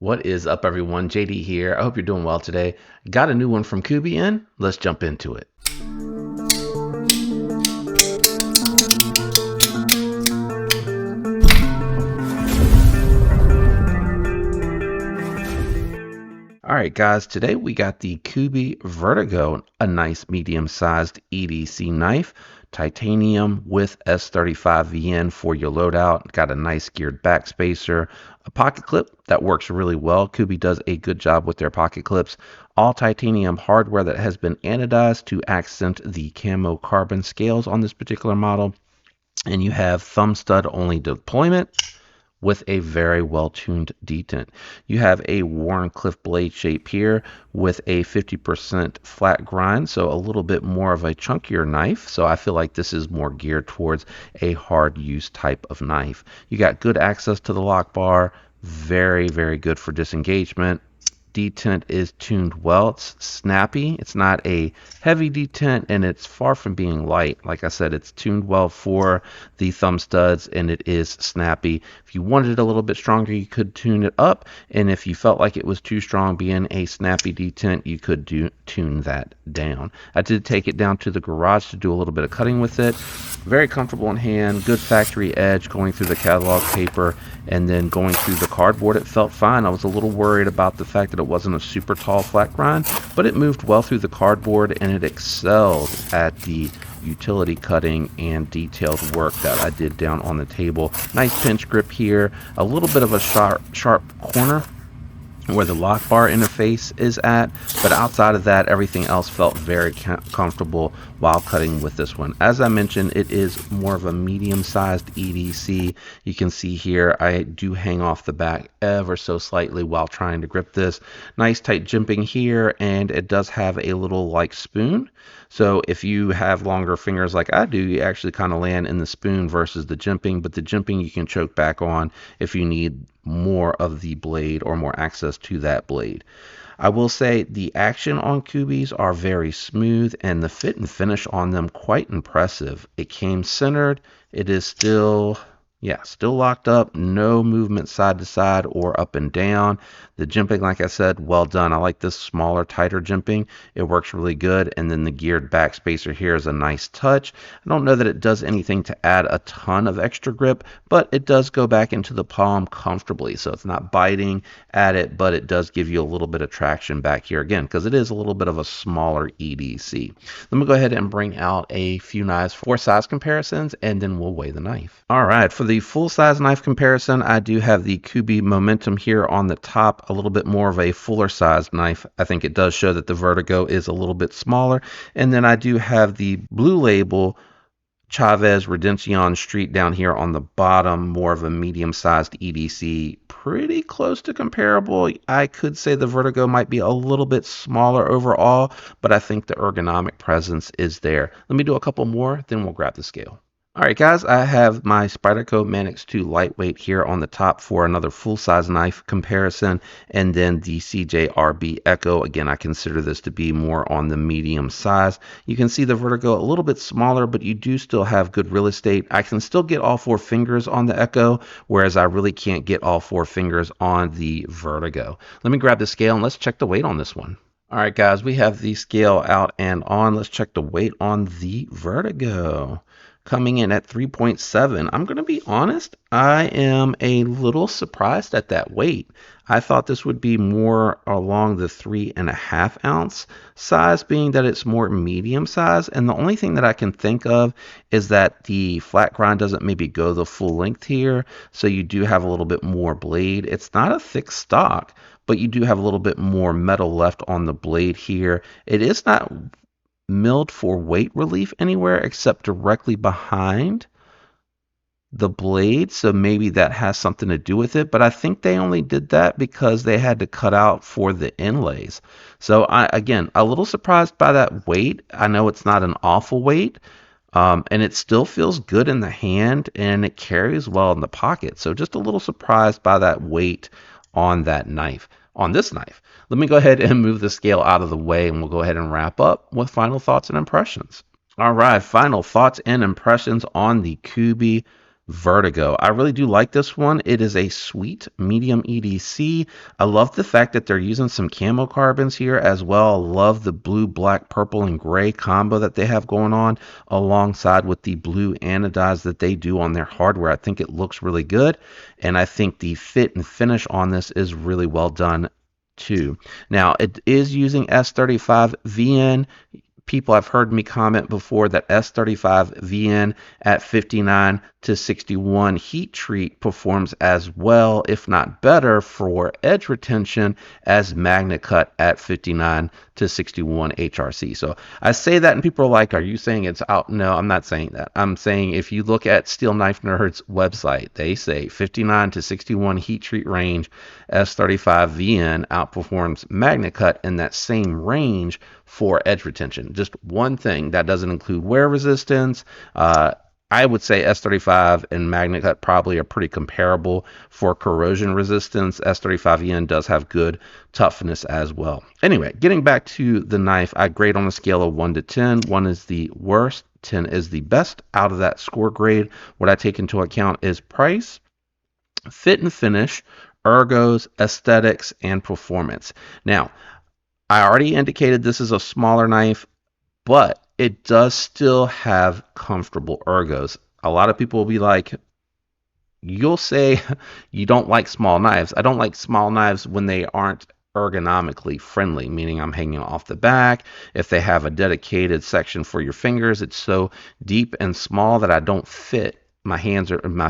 What is up, everyone? JD here. I hope you're doing well today. Got a new one from Kubey in. Let's jump into it. All right, guys, today we got the Kubey Vertigo, a nice medium-sized EDC knife, titanium with S35VN for your loadout. Got a nice geared backspacer, a pocket clip that works really well. Kubey does a good job with their pocket clips. All titanium hardware that has been anodized to accent the camo carbon scales on this particular model. And you have thumb stud only deployment with a very well-tuned detent. You have a Wharncliffe blade shape here with a 50% flat grind, so a little bit more of a chunkier knife. So I feel like this is more geared towards a hard use type of knife. You got good access to the lock bar, very, very good for disengagement. Detent is tuned well. It's snappy. It's not a heavy detent, and it's far from being light. Like I said, it's tuned well for the thumb studs, and it is snappy. If you wanted it a little bit stronger, you could tune it up, and if you felt like it was too strong being a snappy detent, you could tune that down. I did take it down to the garage to do a little bit of cutting with it. Very comfortable in hand, good factory edge going through the catalog paper, and then going through the cardboard, it felt fine. I was a little worried about the fact that it wasn't a super tall flat grind, but it moved well through the cardboard, and it excelled at the utility cutting and detailed work that I did down on the table. Nice pinch grip here, a little bit of a sharp corner where the lock bar interface is at, but outside of that, everything else felt very comfortable while cutting with this one. As I mentioned, it is more of a medium-sized EDC. You can see here I do hang off the back ever so slightly while trying to grip this. Nice tight jimping here, and it does have a little like spoon. So if you have longer fingers like I do, you actually kind of land in the spoon versus the jimping, but the jimping you can choke back on if you need more of the blade or more access to that blade. I will say the action on Kubeys are very smooth, and the fit and finish on them quite impressive. It came centered. It is still locked up, no movement side to side or up and down. The jimping, like I said, well done. I like this smaller, tighter jimping. It works really good. And then the geared backspacer here is a nice touch. I don't know that it does anything to add a ton of extra grip, but it does go back into the palm comfortably. So it's not biting at it, but it does give you a little bit of traction back here again, because it is a little bit of a smaller EDC. Let me go ahead and bring out a few knives for size comparisons, and then we'll weigh the knife. All right, for the full-size knife comparison, I do have the Kubey Momentum here on the top, a little bit more of a fuller-sized knife. I think it does show that the Vertigo is a little bit smaller. And then I do have the Blue Label Chavez Redención Street down here on the bottom, more of a medium-sized EDC, pretty close to comparable. I could say the Vertigo might be a little bit smaller overall, but I think the ergonomic presence is there. Let me do a couple more, then we'll grab the scale. All right, guys, I have my Spyderco Manix 2 lightweight here on the top for another full-size knife comparison, and then the CJRB Echo. Again, I consider this to be more on the medium size. You can see the Vertigo a little bit smaller, but you do still have good real estate. I can still get all four fingers on the Echo, whereas I really can't get all four fingers on the Vertigo. Let me grab the scale and let's check the weight on this one. All right, guys, we have the scale out and on. Let's check the weight on the Vertigo. Coming in at 3.7. I'm going to be honest, I am a little surprised at that weight. I thought this would be more along the 3.5 ounce size, being that it's more medium size. And the only thing that I can think of is that the flat grind doesn't maybe go the full length here. So you do have a little bit more blade. It's not a thick stock, but you do have a little bit more metal left on the blade here. It is not milled for weight relief anywhere except directly behind the blade, so maybe that has something to do with it, but I think they only did that because they had to cut out for the inlays. So again, a little surprised by that weight. I know it's not an awful weight, and it still feels good in the hand, and it carries well in the pocket. So just a little surprised by that weight on that knife. On this knife. Let me go ahead and move the scale out of the way, and we'll go ahead and wrap up with final thoughts and impressions. All right, final thoughts and impressions on the Kubey Vertigo. I really do like this one. It is a sweet medium EDC. I love the fact that they're using some camo carbons here as well. I love the blue, black, purple, and gray combo that they have going on alongside with the blue anodize that they do on their hardware. I think it looks really good, and I think the fit and finish on this is really well done too. Now, it is using S35 VN. People have heard me comment before that S35 VN at 59 to 61 heat treat performs as well, if not better, for edge retention as Magnet Cut at 59 to 61 HRC. So I say that and people are like, are you saying it's out? No, I'm not saying that. I'm saying if you look at Steel Knife Nerd's website, they say 59 to 61 heat treat range, S35 VN outperforms Magnet Cut in that same range for edge retention. Just one thing, that doesn't include wear resistance. I would say S35 and Magnet Cut probably are pretty comparable for corrosion resistance. S35VN does have good toughness as well. Anyway, getting back to the knife, I grade on a scale of 1 to 10. 1 is the worst, 10 is the best. Out of that score grade, what I take into account is price, fit and finish, ergos, aesthetics, and performance. Now, I already indicated this is a smaller knife, but it does still have comfortable ergos. A lot of people will be like, you'll say you don't like small knives. I don't like small knives when they aren't ergonomically friendly, meaning I'm hanging off the back. If they have a dedicated section for your fingers, it's so deep and small that I don't fit. My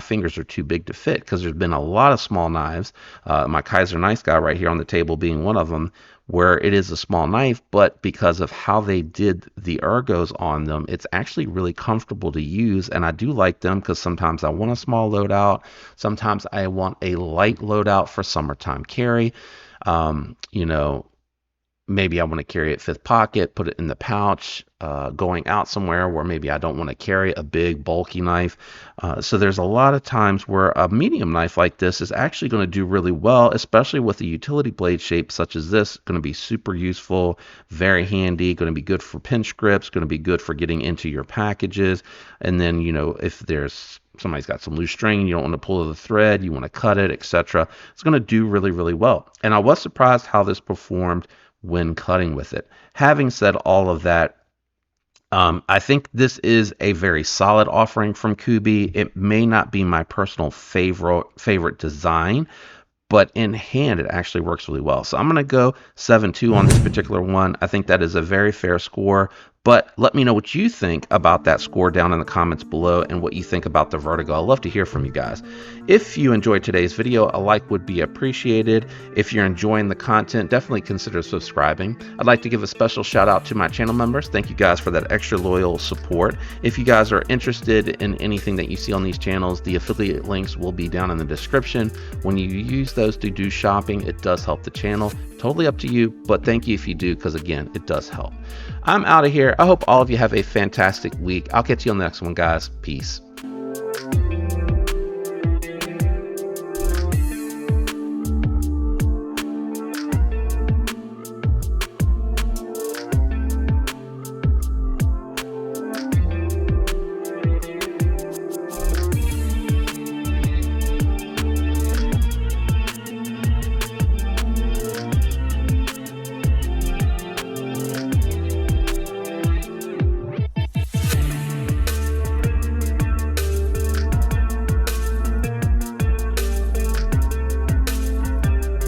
fingers are too big to fit, because there's been a lot of small knives, my Kaiser Nice guy right here on the table being one of them, where it is a small knife, but because of how they did the ergos on them, it's actually really comfortable to use. And I do like them because sometimes I want a small loadout, sometimes I want a light loadout for summertime carry. You know, maybe I want to carry it fifth pocket, put it in the pouch, going out somewhere where maybe I don't want to carry a big bulky knife. So there's a lot of times where a medium knife like this is actually going to do really well, especially with a utility blade shape such as this. Going to be super useful, very handy, going to be good for pinch grips, going to be good for getting into your packages. And then, you know, if somebody's got some loose string, you don't want to pull the thread, you want to cut it, etc. It's going to do really, really well. And I was surprised how this performed when cutting with it. Having said all of that, I think this is a very solid offering from Kubey. It may not be my personal favorite design, but in hand, it actually works really well. So I'm going to go 7.2 on this particular one. I think that is a very fair score. But let me know what you think about that score down in the comments below, and what you think about the Vertigo. I'd love to hear from you guys. If you enjoyed today's video, a like would be appreciated. If you're enjoying the content, definitely consider subscribing. I'd like to give a special shout out to my channel members. Thank you guys for that extra loyal support. If you guys are interested in anything that you see on these channels, the affiliate links will be down in the description. When you use those to do shopping, it does help the channel. Totally up to you, but thank you if you do, because again, it does help. I'm out of here. I hope all of you have a fantastic week. I'll catch you on the next one, guys. Peace.